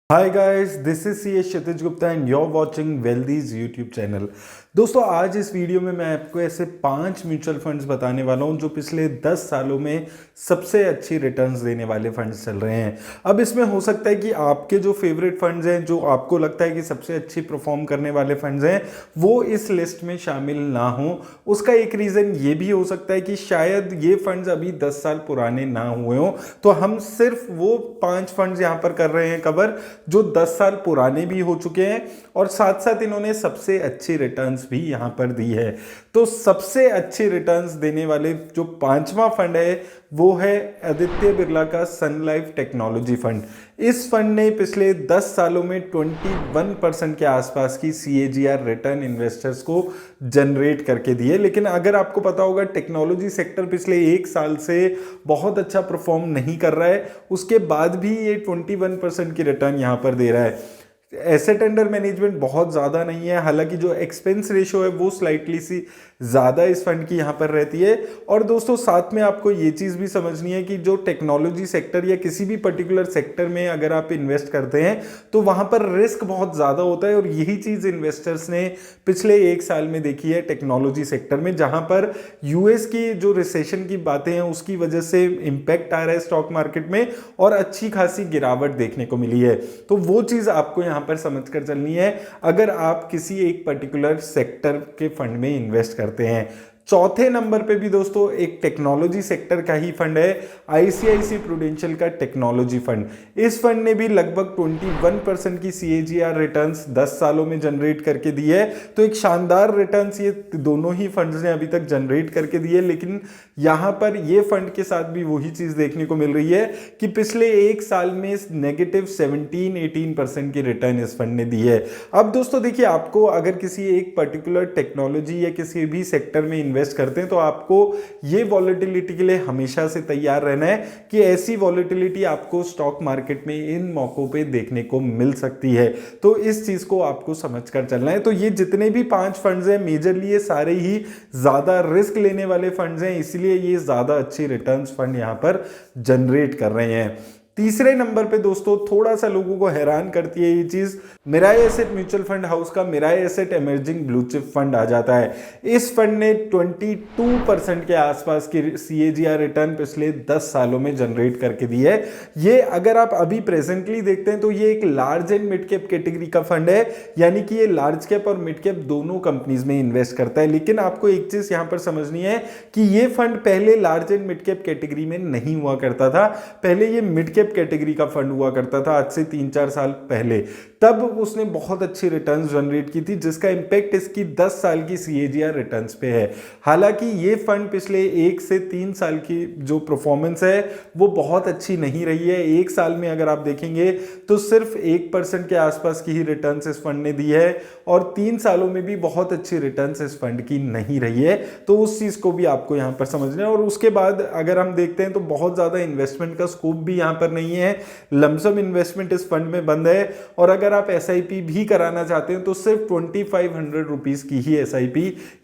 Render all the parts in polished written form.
Hi guys, this is C S Kshitij Gupta and you're watching वेल्दीज YouTube channel. दोस्तों, आज इस वीडियो में मैं आपको ऐसे 5 म्यूचुअल फंड्स बताने वाला हूं जो पिछले 10 सालों में सबसे अच्छी रिटर्न्स देने वाले फंड्स चल रहे हैं। अब इसमें हो सकता है कि आपके जो फेवरेट फंड्स हैं, जो आपको लगता है कि सबसे अच्छी परफॉर्म करने वाले फंड्स हैं, वो इस लिस्ट में शामिल ना हो। उसका एक रीज़न ये भी हो सकता है कि शायद ये फंड्स अभी 10 साल पुराने ना हुए हों, तो हम सिर्फ वो 5 फंड्स यहाँ पर कर रहे हैं कवर जो 10 साल पुराने भी हो चुके हैं और साथ साथ इन्होंने सबसे अच्छी रिटर्न्स भी यहां पर दी है। तो सबसे अच्छी रिटर्न्स देने वाले जो 5वां फंड है वो है आदित्य बिरला का सन लाइफ टेक्नोलॉजी फंड। इस फंड ने पिछले 10 सालों में 21% के आसपास की CAGR रिटर्न इन्वेस्टर्स को जनरेट करके दी है। लेकिन अगर आपको पता होगा, टेक्नोलॉजी सेक्टर पिछले 1 साल से बहुत अच्छा परफॉर्म नहीं कर रहा है, उसके बाद भी ये 21% की रिटर्न यहाँ पर दे रहा है। एसेट अंडर मैनेजमेंट बहुत ज़्यादा नहीं है, हालांकि जो एक्सपेंस रेशो है वो स्लाइटली सी ज़्यादा इस फंड की यहाँ पर रहती है। और दोस्तों, साथ में आपको ये चीज़ भी समझनी है कि जो टेक्नोलॉजी सेक्टर या किसी भी पर्टिकुलर सेक्टर में अगर आप इन्वेस्ट करते हैं तो वहाँ पर रिस्क बहुत ज़्यादा होता है। और यही चीज़ इन्वेस्टर्स ने पिछले 1 साल में देखी है टेक्नोलॉजी सेक्टर में, जहाँ पर US की जो रिसेशन की बातें हैं उसकी वजह से इम्पैक्ट आ रहा है स्टॉक मार्केट में और अच्छी खासी गिरावट देखने को मिली है। तो वो चीज़ आपको यहाँ पर समझकर चलनी है अगर आप किसी एक पर्टिकुलर सेक्टर के फंड में इन्वेस्ट करते हैं। चौथे नंबर पे भी दोस्तों एक टेक्नोलॉजी सेक्टर का ही फंड है, ICICI प्रूडेंशियल का टेक्नोलॉजी फंड। इस फंड ने भी लगभग 21% की CAGR रिटर्न्स 10 सालों में जनरेट करके दी है। तो एक शानदार रिटर्न्स ये दोनों ही फंड्स ने अभी तक जनरेट करके दी है। लेकिन यहाँ पर ये फंड के साथ भी वही चीज़ देखने को मिल रही है कि पिछले 1 साल में नेगेटिव 17-18% की रिटर्न इस फंड ने दी है। अब दोस्तों देखिए, आपको अगर किसी एक पर्टिकुलर टेक्नोलॉजी या किसी भी सेक्टर में इन्वेस्ट करते हैं तो आपको ये वॉलेटिलिटी के लिए हमेशा से तैयार रहना है कि ऐसी वॉलेटिलिटी आपको स्टॉक मार्केट में इन मौकों पे देखने को मिल सकती है। तो इस चीज को आपको समझकर चलना है। तो ये जितने भी 5 फंड्स हैं, मेजरली ये सारे ही ज्यादा रिस्क लेने वाले फंड्स हैं, इसलिए ये ज्यादा अच्छी रिटर्न्स फंड यहां पर जनरेट कर रहे हैं। तीसरे नंबर पे दोस्तों थोड़ा सा लोगों को हैरान करती है ये चीज, Mirae asset mutual fund house का Mirae asset emerging blue chip fund आ जाता है। इस फंड ने 22% के आसपास की CAGR रिटर्न पिछले 10 सालों में जनरेट करके दी है। ये अगर आप अभी प्रेजेंटली देखते हैं तो ये एक large and mid cap category का फंड है, यानी कि ये लार्ज कैप और मिड कैप दोनों कंपनीज में इन्वेस्ट करता है। लेकिन आपको एक चीज यहां पर समझनी है कि ये फंड पहले large and mid cap category में नहीं हुआ करता था, पहले ये मिड कैप कैटेगरी का फंड हुआ करता था आज से 3-4 साल पहले। तब उसने बहुत अच्छी रिटर्न्स जनरेट की थी, जिसका इंपैक्ट इसकी 10 साल की CAGR रिटर्न्स पे है। हालांकि ये फंड पिछले 1 से 3 साल की जो परफॉर्मेंस है वो बहुत अच्छी नहीं रही है। 1 साल में अगर आप देखेंगे तो सिर्फ 1% के आसपास की ही रिटर्न्स इस फंड ने दी है और 3 सालों में भी बहुत अच्छी रिटर्न्स इस फंड की नहीं रही है। तो उस चीज को भी आपको यहां पर समझना है। और उसके बाद अगर हम देखते हैं तो बहुत ज्यादा इन्वेस्टमेंट का स्कोप भी यहां पर नहीं है, लमसम इन्वेस्टमेंट इस फंड में बंद है। और अगर आप SIP भी कराना चाहते हैं तो सिर्फ 2500 रुपीज की ही SIP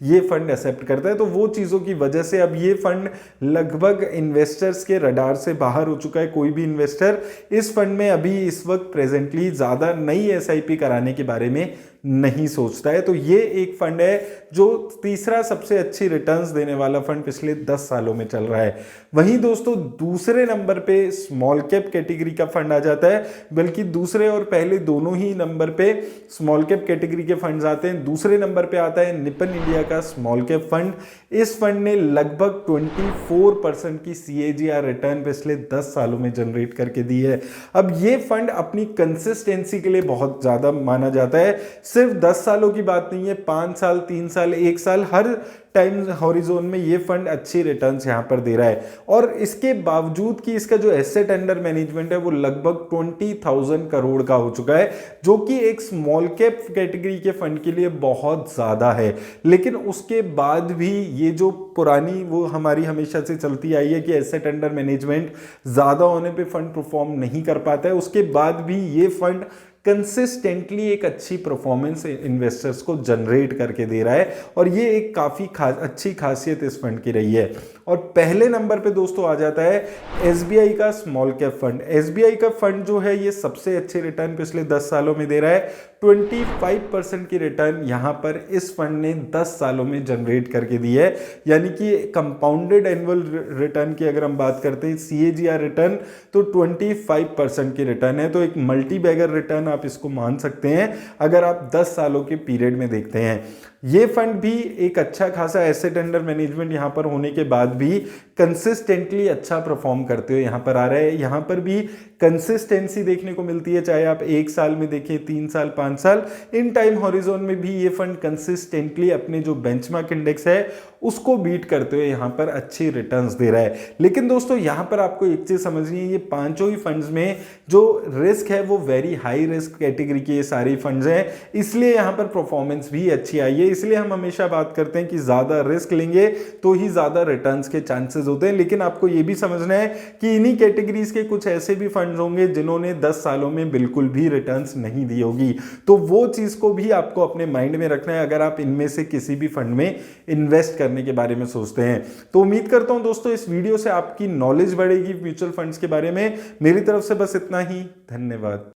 ये फंड एक्सेप्ट करता है। तो वो चीजों की वजह से अब ये फंड लगभग इन्वेस्टर्स के रडार से बाहर हो चुका है। कोई भी इन्वेस्टर इस फंड में अभी इस वक्त प्रेजेंटली ज्यादा नई SIP कराने के बारे में नहीं सोचता है। तो ये एक फंड है जो तीसरा सबसे अच्छी रिटर्न्स देने वाला फंड पिछले 10 सालों में चल रहा है। वहीं दोस्तों दूसरे नंबर पे स्मॉल कैप कैटेगरी का फंड आ जाता है, बल्कि दूसरे और पहले दोनों ही नंबर पे स्मॉल कैप कैटेगरी के फंड्स आते हैं। दूसरे नंबर पे आता है निपन इंडिया का स्मॉल कैप फंड। इस फंड ने लगभग 24% की CAGR रिटर्न पिछले 10 सालों में जनरेट करके दी है। अब ये फंड अपनी कंसिस्टेंसी के लिए बहुत ज्यादा माना जाता है। सिर्फ 10 सालों की बात नहीं है, 5 साल, 3 साल, 1 साल, हर टाइम हॉरिजॉन में ये फंड अच्छी रिटर्न्स यहां पर दे रहा है। और इसके बावजूद कि इसका जो एसेट अंडर मैनेजमेंट है वो लगभग 20,000 करोड़ का हो चुका है, जो कि एक स्मॉल कैप कैटेगरी के फंड के लिए बहुत ज्यादा है। लेकिन उसके बाद भी ये जो पुरानी वो हमारी हमेशा से चलती आई है कि एसेट अंडर मैनेजमेंट ज्यादा होने पे फंड परफॉर्म नहीं कर पाता है, उसके बाद भी ये फंड कंसिस्टेंटली एक अच्छी परफॉर्मेंस इन्वेस्टर्स को जनरेट करके दे रहा है और ये एक काफ़ी अच्छी खासियत इस फंड की रही है। और पहले नंबर पे दोस्तों आ जाता है एसबीआई का स्मॉल कैप फंड। एसबीआई का फंड जो है ये सबसे अच्छे रिटर्न पिछले 10 सालों में दे रहा है। 25% की रिटर्न यहाँ पर इस फंड ने 10 सालों में जनरेट करके दी है, यानी कि कंपाउंडेड एनुअल रिटर्न की अगर हम बात करते हैं CAGR रिटर्न तो 25% की रिटर्न है। तो एक मल्टी बैगर रिटर्न आप इसको मान सकते हैं अगर आप 10 सालों के पीरियड में देखते हैं। ये फंड भी एक अच्छा खासा एसेट अंडर मैनेजमेंट यहाँ पर होने के बाद भी कंसिस्टेंटली अच्छा परफॉर्म करते हुए यहाँ पर आ रहा है। यहाँ पर भी कंसिस्टेंसी देखने को मिलती है, चाहे आप 1 साल में देखें, 3 साल, 5 साल, इन टाइम हॉरिजॉन में भी ये फंड कंसिस्टेंटली अपने जो बेंचमार्क इंडेक्स है उसको बीट करते हुए यहाँ पर अच्छी रिटर्न्स दे रहा है। लेकिन दोस्तों यहाँ पर आपको एक चीज समझनी है, ये पांचों ही फंड्स में जो रिस्क है वो वेरी हाई रिस्क कैटेगरी के ये सारे फंड्स हैं, इसलिए यहाँ पर परफॉर्मेंस भी अच्छी आई है। इसलिए हम हमेशा बात करते हैं कि ज्यादा रिस्क लेंगे तो ही ज्यादा रिटर्न्स के चांसेस होते हैं। लेकिन आपको ये भी समझना है कि इन्हीं कैटेगरीज के कुछ ऐसे भी फंड्स होंगे जिन्होंने 10 सालों में बिल्कुल भी रिटर्न्स नहीं दी होगी, तो वो चीज को भी आपको अपने माइंड में रखना है अगर आप इनमें से किसी भी फंड में इन्वेस्ट करने के बारे में सोचते हैं। तो उम्मीद करता हूं दोस्तों इस वीडियो से आपकी नॉलेज बढ़ेगी म्यूचुअल फंड्स के बारे में। मेरी तरफ से बस इतना ही, धन्यवाद।